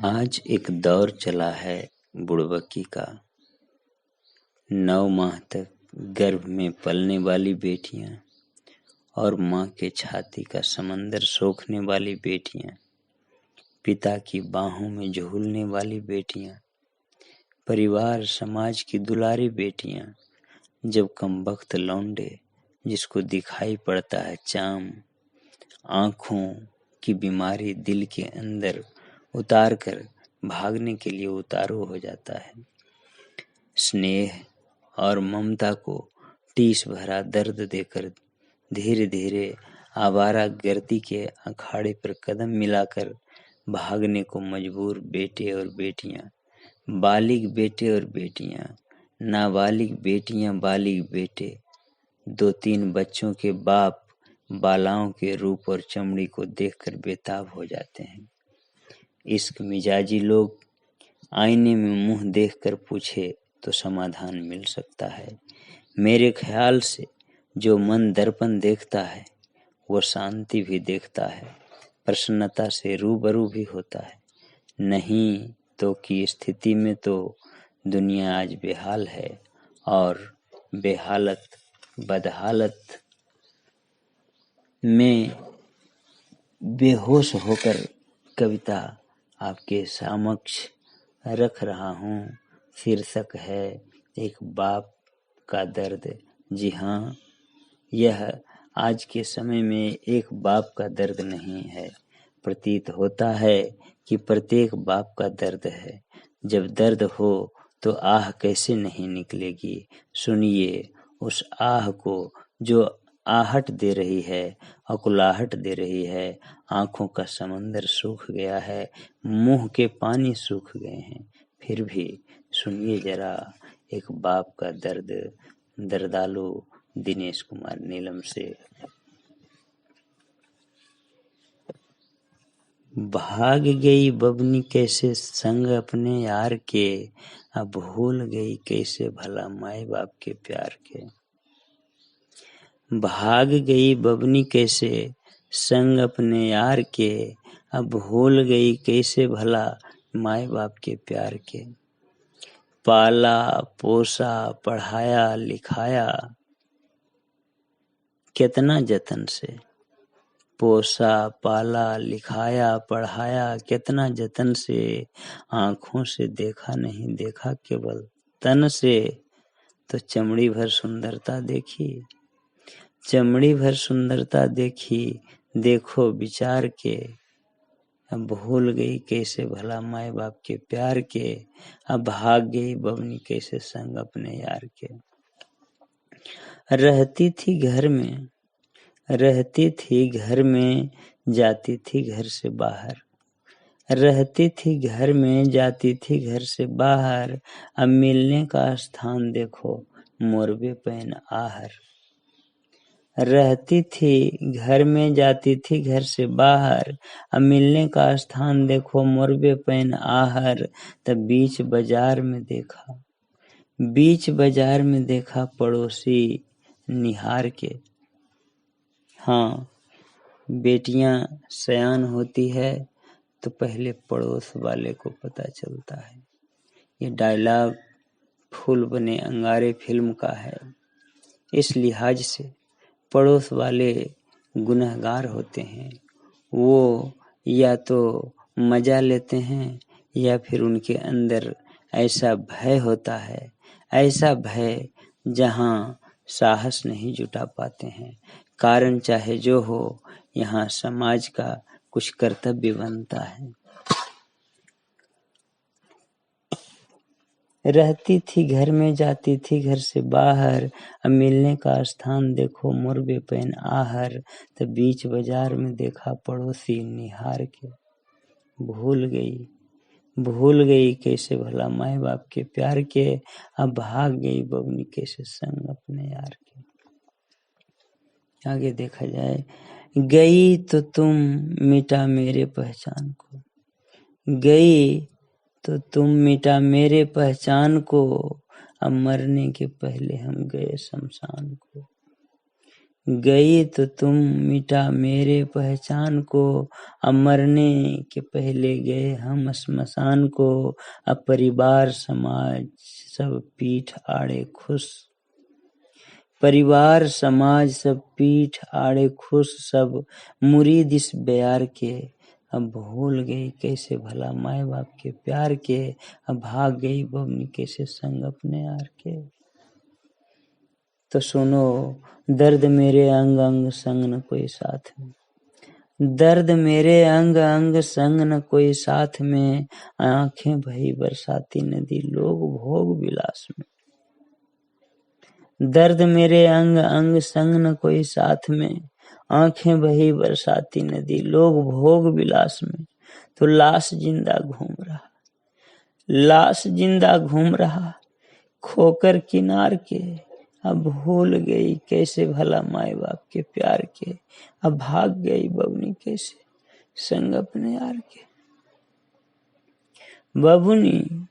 आज एक दौर चला है बुड़बकी का। 9 माह तक गर्भ में पलने वाली बेटियां और माँ के छाती का समंदर सोखने वाली बेटियां, पिता की बाहों में झूलने वाली बेटियां, परिवार समाज की दुलारी बेटियां, जब कमबख्त लौंडे जिसको दिखाई पड़ता है चाम, आँखों की बीमारी दिल के अंदर उतार कर भागने के लिए उतारू हो जाता है। स्नेह और ममता को टीस भरा दर्द देकर धीरे धीरे आवारा गर्दी के अखाड़े पर कदम मिलाकर भागने को मजबूर बेटे और बेटियां, बालिग बेटे और बेटियां, नाबालिग बेटियां, बालिग बेटे, 2-3 बच्चों के बाप बालाओं के रूप और चमड़ी को देखकर बेताब हो जाते हैं। इश्क मिजाजी लोग आईने में मुंह देखकर पूछे तो समाधान मिल सकता है। मेरे ख्याल से जो मन दर्पण देखता है वो शांति भी देखता है, प्रसन्नता से रूबरू भी होता है। नहीं तो की स्थिति में तो दुनिया आज बेहाल है और बेहालत बदहालत में बेहोश होकर कविता आपके समक्ष रख रहा हूँ। शीर्षक है एक बाप का दर्द। जी हाँ, यह आज के समय में एक बाप का दर्द नहीं है, प्रतीत होता है कि प्रत्येक बाप का दर्द है। जब दर्द हो तो आह कैसे नहीं निकलेगी। सुनिए उस आह को जो आहट दे रही है, अकुलाहट दे रही है। आंखों का समंदर सूख गया है, मुंह के पानी सूख गए हैं, फिर भी सुनिए जरा एक बाप का दर्द। दर्दालु दिनेश कुमार नीलम से। भाग गई बबनी कैसे संग अपने यार के, अब भूल गई कैसे भला माए बाप के प्यार के। भाग गई बबनी कैसे संग अपने यार के, अब भूल गई कैसे भला माए बाप के प्यार के। पाला पोसा पढ़ाया लिखाया कितना जतन से, पोसा पाला लिखाया पढ़ाया कितना जतन से। आँखों से देखा नहीं देखा केवल तन से, तो चमड़ी भर सुंदरता देखी, चमड़ी भर सुंदरता देखी, देखो विचार के। अब भूल गई कैसे भला माए बाप के प्यार के, अब भाग गई बबनी कैसे संग अपने यार के। रहती थी घर में, रहती थी घर में, जाती थी घर से बाहर, रहती थी घर में जाती थी घर से बाहर। अब मिलने का स्थान देखो मोरबे पैन आहर। रहती थी घर में जाती थी घर से बाहर, अब मिलने का स्थान देखो मोरबे पैन आहर। तब बीच बाजार में देखा, बीच बाजार में देखा पड़ोसी निहार के। हाँ, बेटियां सयान होती है तो पहले पड़ोस वाले को पता चलता है। ये डायलॉग फूल बने अंगारे फिल्म का है। इस लिहाज से पड़ोस वाले गुनहगार होते हैं। वो या तो मजा लेते हैं या फिर उनके अंदर ऐसा भय होता है, ऐसा भय जहाँ साहस नहीं जुटा पाते हैं। कारण चाहे जो हो, यहाँ समाज का कुछ कर्तव्य बनता है। रहती थी घर में जाती थी घर से बाहर, अब मिलने का स्थान देखो मोरबे पैन आहर। तब बीच बाजार में देखा पड़ोसी निहार के। भूल गई कैसे भला माए बाप के प्यार के, अब भाग गई बबनी कैसे संग अपने यार के। आगे देखा जाए, गई तो तुम मिटा मेरे पहचान को, गई तो तुम मिटा मेरे पहचान को, अब मरने के पहले हम गए शमशान को। गई तो तुम मिटा मेरे पहचान को, अब मरने के पहले गए हम श्मशान को। अब परिवार समाज सब पीठ आड़े खुश, परिवार समाज सब पीठ आड़े खुश, सब मुरीद इस प्यार के। अब भूल गई कैसे भला माए बाप के प्यार के, अब भाग गई बबनी कैसे संग अपने यार के। तो सुनो दर्द मेरे अंग अंग संग न कोई साथ में, दर्द मेरे अंग अंग संग न कोई साथ में, आंखें भई बरसाती नदी लोग भोग विलास में। दर्द मेरे अंग अंग संग न कोई साथ में, आंखें बही बरसाती नदी लोग भोग विलास में। तो लाश जिंदा घूम रहा, लाश जिंदा घूम रहा खोकर किनार के। अब भूल गई कैसे भला माए बाप के प्यार के, अब भाग गई बबनी कैसे संग अपने यार के। बबुनी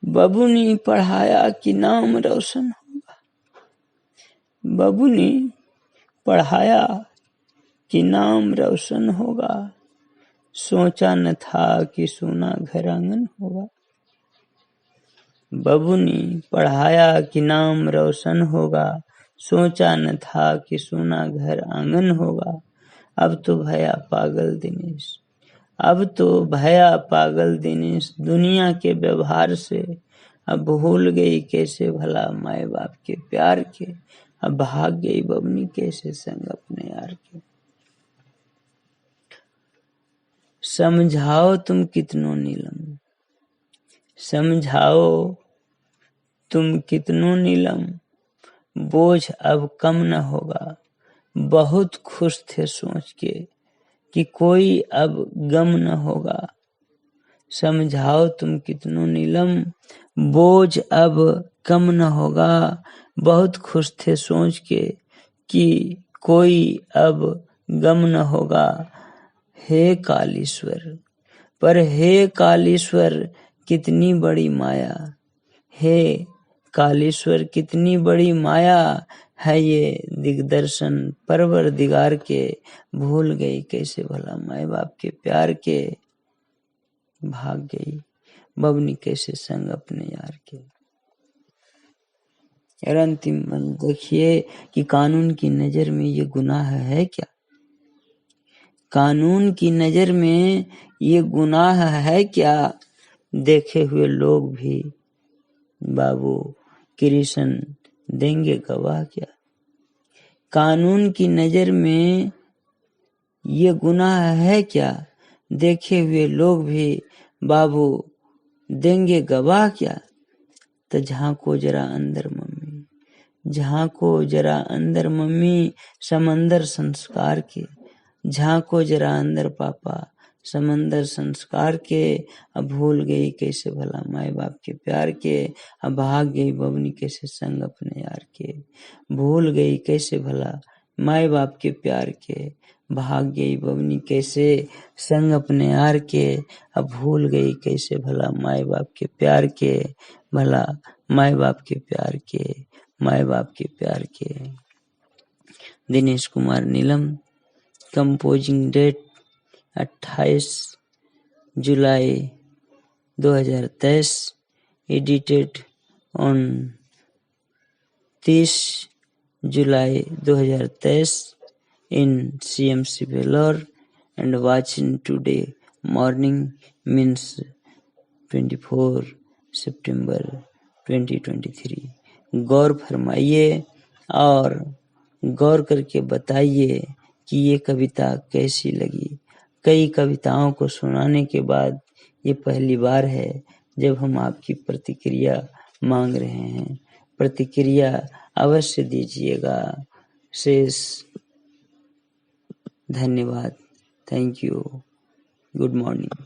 बबुनी पढ़ाया कि नाम रोशन होगा, बबुनी पढ़ाया कि नाम रोशन होगा, सोचा न था कि सोना घर आंगन होगा। बबुनी पढ़ाया कि नाम रोशन होगा, सोचा न था कि सोना घर आंगन होगा। अब तो भया पागल दिनेश, अब तो भया पागल दिनेश दुनिया के व्यवहार से। अब भूल गई कैसे भला माए बाप के प्यार के, अब भाग गई बबनी कैसे संग अपने यार के। समझाओ तुम कितनो नीलम, समझाओ तुम कितनो नीलम, बोझ अब कम न होगा। बहुत खुश थे सोच के कि कोई अब गम न होगा। समझाओ तुम कितनो नीलम, बोझ अब कम न होगा। बहुत खुश थे सोच के कि कोई अब गम न होगा। हे कालीश्वर, पर हे कालीश्वर कितनी बड़ी माया, हे कालीश्वर कितनी बड़ी माया है ये दिग्दर्शन परवरदिगार के। भूल गई कैसे भला माए बाप के प्यार के, भाग गई बबनी कैसे संग अपने यार के। यार अंतिम देखिए कि कानून की नजर में ये गुनाह है क्या, कानून की नजर में ये गुनाह है क्या। देखे हुए लोग भी बाबू कृष्ण देंगे गवाह क्या। कानून की नजर में ये गुनाह है क्या, देखे हुए लोग भी बाबू देंगे गवाह क्या। तो झांको जरा अंदर मम्मी, झांको जरा अंदर मम्मी समंदर संस्कार के। झांको जरा अंदर पापा समंदर संस्कार के। अब भूल गई कैसे भला माए बाप के प्यार के, अब भाग गई बबनी कैसे संग अपने यार के। भूल गई कैसे भला माए बाप के प्यार के, भाग गई बबनी कैसे संग अपने यार के। अब भूल गई कैसे भला माए बाप के प्यार के, भला माए बाप के प्यार के, माए बाप के प्यार के। Dinesh Kumar Neelam, composing date 28 July 2023, edited on 30 July 2023 in CMC Vellore and watching today morning means 24 सितंबर 2023। गौर फरमाइए और गौर करके बताइए कि ये कविता कैसी लगी। कई कविताओं को सुनाने के बाद ये पहली बार है जब हम आपकी प्रतिक्रिया मांग रहे हैं। प्रतिक्रिया अवश्य दीजिएगा। शेष धन्यवाद। Thank you. Good morning.